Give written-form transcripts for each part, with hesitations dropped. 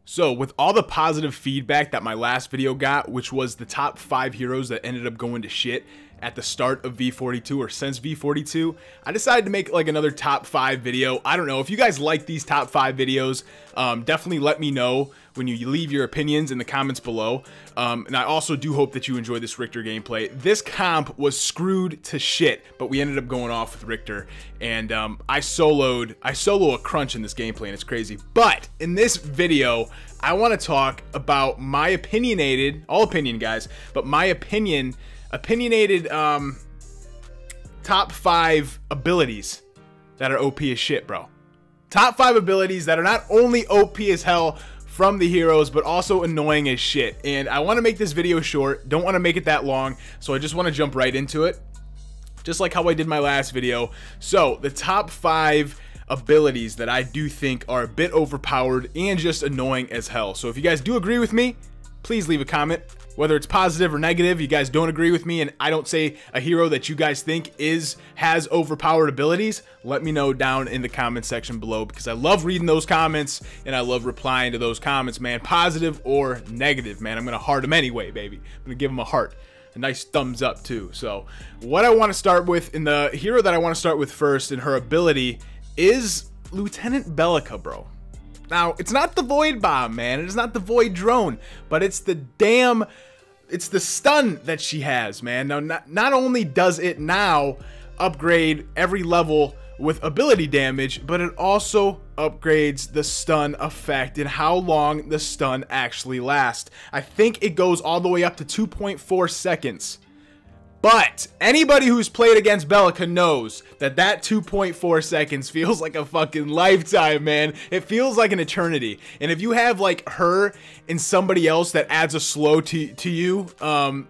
So with all the positive feedback that my last video got, which was the top 5 heroes that ended up going to shit at the start of V42 or since V42, I decided to make like another top 5 video. I don't know if you guys like these top 5 videos. Definitely let me know when you leave your opinions in the comments below. And I also do hope that you enjoy this Richter gameplay. This comp was screwed to shit, but we ended up going off with Richter, and I solo a crunch in this gameplay, and it's crazy. But in this video, I want to talk about my opinionated, all opinion guys, but my opinionated top 5 abilities that are OP as shit, bro. Top 5 abilities that are not only OP as hell from the heroes, but also annoying as shit. And I want to make this video short, don't want to make it that long, so I just want to jump right into it, just like how I did my last video. So the top 5 abilities that I do think are a bit overpowered and just annoying as hell. So if you guys do agree with me, please leave a comment. Whether it's positive or negative, you guys don't agree with me and I don't say a hero that you guys think has overpowered abilities, let me know down in the comment section below, because I love reading those comments and I love replying to those comments, man. Positive or negative, man. I'm gonna heart them anyway, baby. I'm gonna give them a heart, a nice thumbs up too. So what I want to start with, in the hero that I want to start with first in her ability, is Lieutenant Belica, bro. Now, it's not the Void Bomb, man. It is not the Void Drone, but it's the stun that she has, man. Now, not only does it now upgrade every level with ability damage, but it also upgrades the stun effect and how long the stun actually lasts. I think it goes all the way up to 2.4 seconds. But anybody who's played against Belica knows that 2.4 seconds feels like a fucking lifetime, man. It feels like an eternity. And if you have like her and somebody else that adds a slow to you,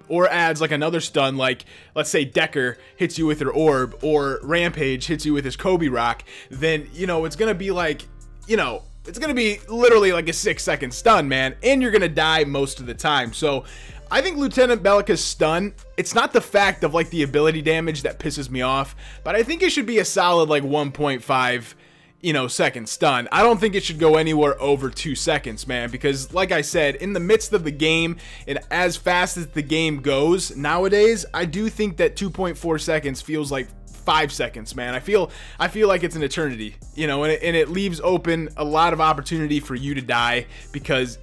or adds like another stun, like let's say Dagger hits you with her orb, or Rampage hits you with his Kobe rock, then you know it's gonna be like, you know, it's gonna be literally like a 6-second stun, man, and you're gonna die most of the time. So I think Lieutenant Belica's stun, it's not the fact of like the ability damage that pisses me off, but I think it should be a solid like 1.5, you know, second stun. I don't think it should go anywhere over 2 seconds, man, because like I said, in the midst of the game and as fast as the game goes nowadays, I do think that 2.4 seconds feels like 5 seconds, man. I feel like it's an eternity, you know, and it leaves open a lot of opportunity for you to die, because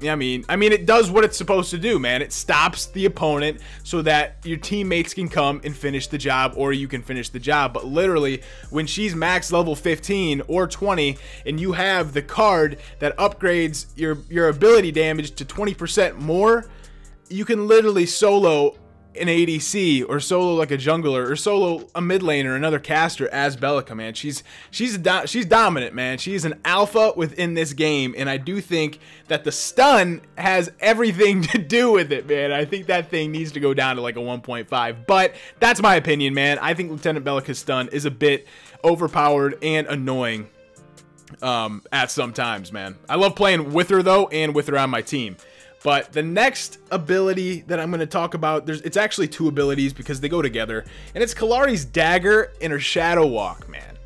I mean it does what it's supposed to do, man. It stops the opponent so that your teammates can come and finish the job, or you can finish the job. But literally, when she's max level 15 or 20 and you have the card that upgrades your ability damage to 20% more, you can literally solo an ADC, or solo like a jungler, or solo a mid laner, another caster as Belica, man. She's dominant, man. She's an alpha within this game, and I do think that the stun has everything to do with it, man. I think that thing needs to go down to like a 1.5, but that's my opinion, man. I think Lieutenant Belica's stun is a bit overpowered and annoying at some times, man. I love playing with her though, and with her on my team. But the next ability that I'm going to talk about, it's actually 2 abilities because they go together, and it's Kallari's Dagger and her Shadow Walk, man.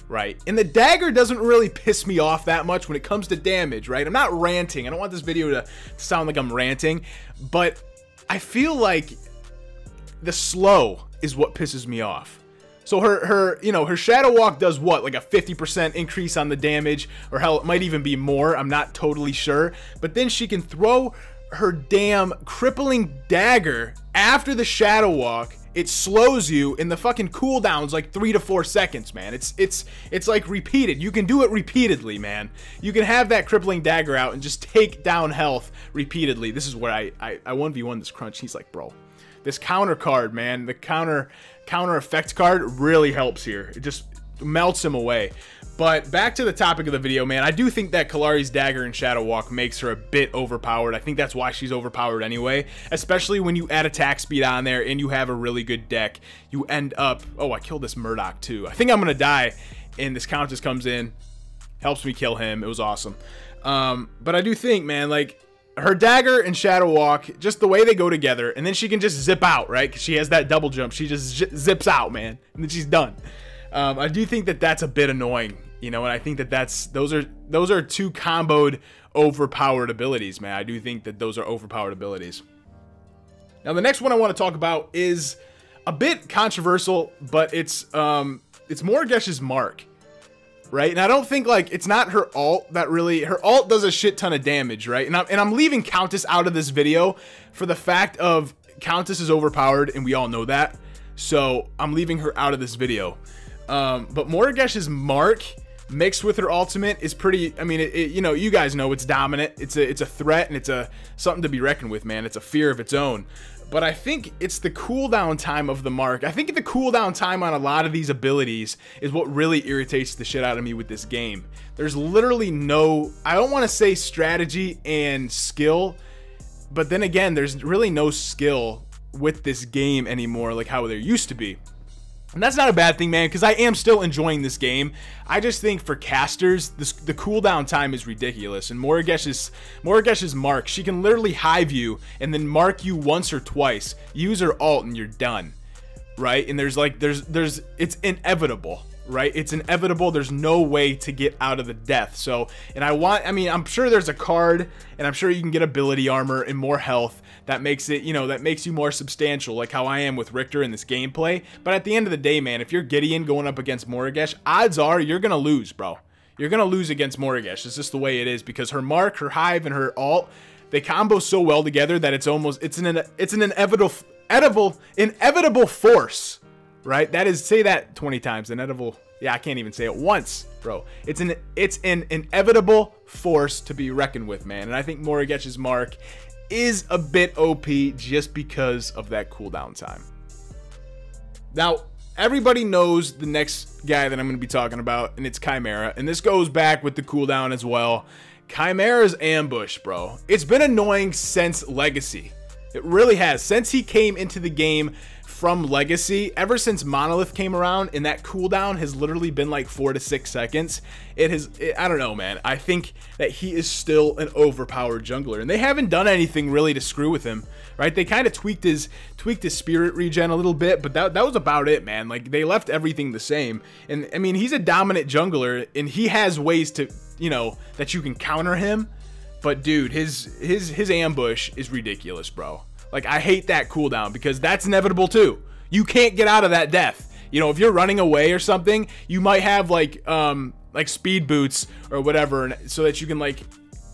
Right? And the Dagger doesn't really piss me off that much when it comes to damage, right? I'm not ranting. I don't want this video to sound like I'm ranting, but I feel like the slow is what pisses me off. So her Shadow Walk does what? Like a 50% increase on the damage, or hell, it might even be more. I'm not totally sure. But then she can throw her damn crippling Dagger after the Shadow Walk. It slows you, and the fucking cooldown's like 3 to 4 seconds, man. It's like repeated. You can do it repeatedly, man. You can have that crippling Dagger out and just take down health repeatedly. This is where I 1v1 this crunch. He's like, bro, this counter card, man, the counter effect card really helps here. It just melts him away. But back to the topic of the video, man. I do think that Kallari's Dagger and Shadow Walk makes her a bit overpowered. I think that's why she's overpowered anyway, especially when you add attack speed on there and you have a really good deck. You end up, oh, I killed this Murdoch too. I think I'm gonna die, and this Countess comes in, helps me kill him. It was awesome. But I do think, man, like, her Dagger and Shadow Walk, just the way they go together, and then she can just zip out, right? Because she has that double jump. She just zips out, man, and then she's done. I do think that that's a bit annoying, You know, and I think that those are two comboed overpowered abilities, man. I do think that those are overpowered abilities. Now, the next one I want to talk about is a bit controversial, but it's Morigesh's mark, right? And I don't think, like, it's not her ult that really, her ult does a shit ton of damage, right? And I'm leaving Countess out of this video for the fact of Countess is overpowered, and we all know that. So I'm leaving her out of this video. But Morigesh's mark mixed with her ultimate is pretty, I mean, you know, you guys know it's dominant. It's a threat, and it's something to be reckoned with, man. It's a fear of its own. But I think it's the cooldown time of the mark. I think the cooldown time on a lot of these abilities is what really irritates the shit out of me with this game. There's literally no, I don't want to say strategy and skill, but then again, there's really no skill with this game anymore like how there used to be. And that's not a bad thing, man, because I am still enjoying this game. I just think for casters, the cooldown time is ridiculous. And Morigesh's mark, she can literally hive you and then mark you once or twice. Use her ult and you're done, right? And there's it's inevitable, right? It's inevitable. There's no way to get out of the death. So, and I mean, I'm sure there's a card, and I'm sure you can get ability armor and more health. That makes it, you know, that makes you more substantial, like how I am with Richter in this gameplay. But at the end of the day, man, if you're Gideon going up against Morigesh, odds are you're going to lose, bro. You're going to lose against Morigesh. It's just the way it is, because her mark, her hive, and her ult, they combo so well together that it's an inevitable force, right? That is, say that 20 times, inevitable. Yeah, I can't even say it once, bro. It's an inevitable force to be reckoned with, man. And I think Morigesh's mark is a bit OP just because of that cooldown time. Now, everybody knows the next guy that I'm going to be talking about, and it's Khaimera. And this goes back with the cooldown as well. Khaimera's ambush, bro. It's been annoying since Legacy. It really has. Since he came into the game from Legacy, ever since Monolith came around, and that cooldown has literally been like 4 to 6 seconds. I don't know, man. I think that he is still an overpowered jungler, and they haven't done anything really to screw with him, right? They kind of tweaked his spirit regen a little bit, but that was about it, man. Like, they left everything the same. And I mean, he's a dominant jungler, and he has ways to, you know, that you can counter him. But dude, his ambush is ridiculous, bro. Like, I hate that cooldown because that's inevitable too. You can't get out of that death. You know, if you're running away or something, you might have like speed boots or whatever, and so that you can, like,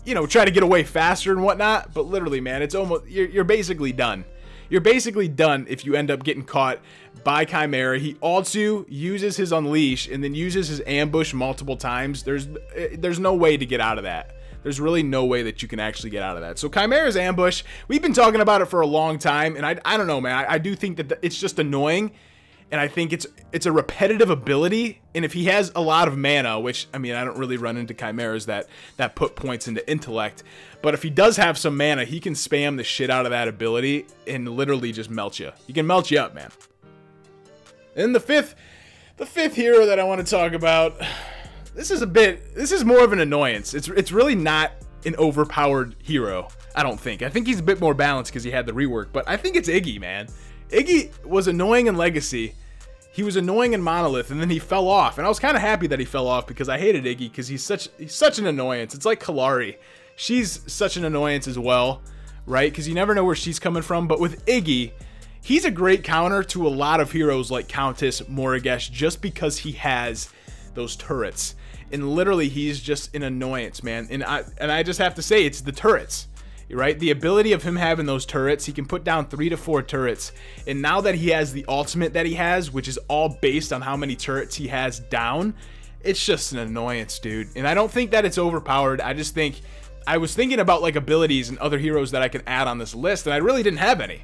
you know, try to get away faster and whatnot. But literally, man, it's almost, you're basically done. You're basically done if you end up getting caught by Khaimera. He ults you, uses his unleash, and then uses his ambush multiple times. There's no way to get out of that. There's really no way that you can actually get out of that. So Khaimera's ambush, we've been talking about it for a long time, and I don't know, man. I do think that it's just annoying, and I think it's a repetitive ability. And if he has a lot of mana, which, I mean, I don't really run into Khaimeras that put points into intellect, but if he does have some mana, he can spam the shit out of that ability and literally just melt you. He can melt you up, man. And the fifth hero that I want to talk about, this is more of an annoyance. It's really not an overpowered hero, I don't think. I think he's a bit more balanced because he had the rework, but I think it's Iggy, man. Iggy was annoying in Legacy. He was annoying in Monolith, and then he fell off. And I was kind of happy that he fell off because I hated Iggy because he's such an annoyance. It's like Kallari. She's such an annoyance as well, right? Because you never know where she's coming from. But with Iggy, he's a great counter to a lot of heroes like Countess, Morigesh, just because he has those turrets. And literally, he's just an annoyance, man. And I just have to say, it's the turrets, right? The ability of him having those turrets, he can put down 3 to 4 turrets. And now that he has the ultimate that he has, which is all based on how many turrets he has down, it's just an annoyance, dude. And I don't think that it's overpowered. I just think, I was thinking about like abilities and other heroes that I can add on this list, and I really didn't have any.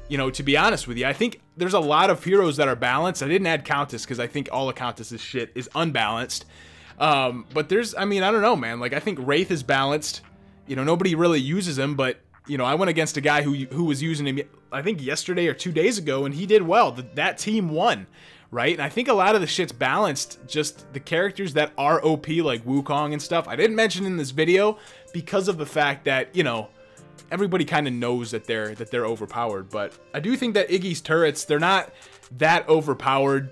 You know, to be honest with you, I think there's a lot of heroes that are balanced. I didn't add Countess because I think all of Countess's shit is unbalanced. But there's, I mean, I don't know, man. Like, I think Wraith is balanced. You know, nobody really uses him, but, you know, I went against a guy who was using him, I think yesterday or 2 days ago, and he did well. That team won, right? And I think a lot of the shit's balanced. Just the characters that are OP, like Wukong and stuff, I didn't mention in this video because of the fact that, you know, everybody kind of knows that they're overpowered. But I do think that Iggy's turrets, they're not that overpowered.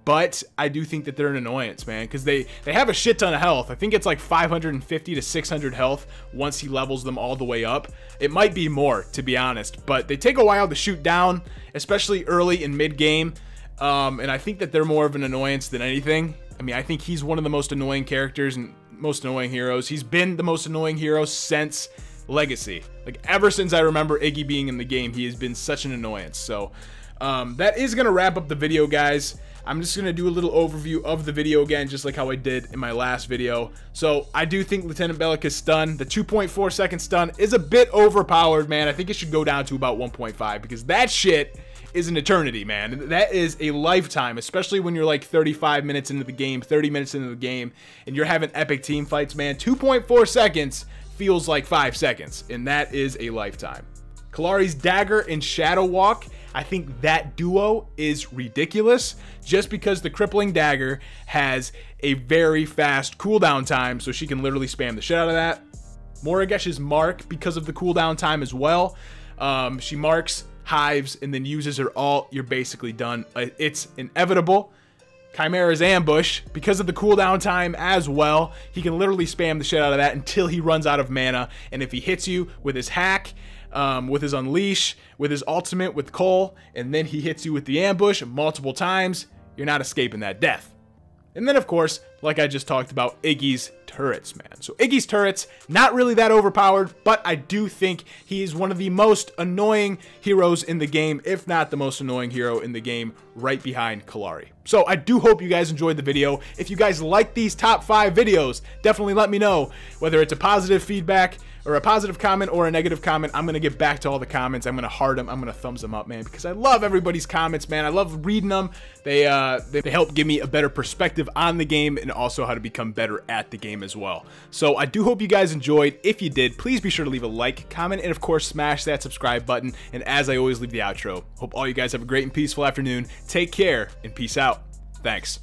but I do think that they're an annoyance, man, because they have a shit ton of health. I think it's like 550 to 600 health once he levels them all the way up. It might be more, to be honest, but they take a while to shoot down, especially early in mid-game, and I think that they're more of an annoyance than anything. I mean, I think he's one of the most annoying characters and most annoying heroes. He's been the most annoying hero since Legacy. Like, ever since I remember Iggy being in the game, he has been such an annoyance. So, that is going to wrap up the video, guys. I'm just going to do a little overview of the video again, just like how I did in my last video. So, I do think Lieutenant Belica's stun, the 2.4 second stun, is a bit overpowered, man. I think it should go down to about 1.5, because that shit is an eternity, man. That is a lifetime, especially when you're like 35 minutes into the game, 30 minutes into the game, and you're having epic team fights, man. 2.4 seconds feels like 5 seconds, and that is a lifetime. Kallari's Dagger and Shadow Walk, I think that duo is ridiculous, just because the Crippling Dagger has a very fast cooldown time, so she can literally spam the shit out of that. Morigesh's Mark, because of the cooldown time as well. She marks hives and then uses her ult. You're basically done. It's inevitable. Khaimera's Ambush, because of the cooldown time as well, he can literally spam the shit out of that until he runs out of mana, and if he hits you with his hack, with his Unleash, with his ultimate, with Cole, and then he hits you with the ambush multiple times, you're not escaping that death. And then, of course, like I just talked about, Iggy's turrets, man. So Iggy's turrets, not really that overpowered, but I do think he is one of the most annoying heroes in the game, if not the most annoying hero in the game, right behind Kallari. So I do hope you guys enjoyed the video. If you guys like these top 5 videos, definitely let me know. Whether it's a positive feedback, or a positive comment, or a negative comment, I'm going to get back to all the comments. I'm going to heart them. I'm going to thumbs them up, man, because I love everybody's comments, man. I love reading them. They help give me a better perspective on the game and also how to become better at the game as well. So I do hope you guys enjoyed. If you did, please be sure to leave a like, comment, and of course, smash that subscribe button. And as I always leave the outro, hope all you guys have a great and peaceful afternoon. Take care and peace out. Thanks.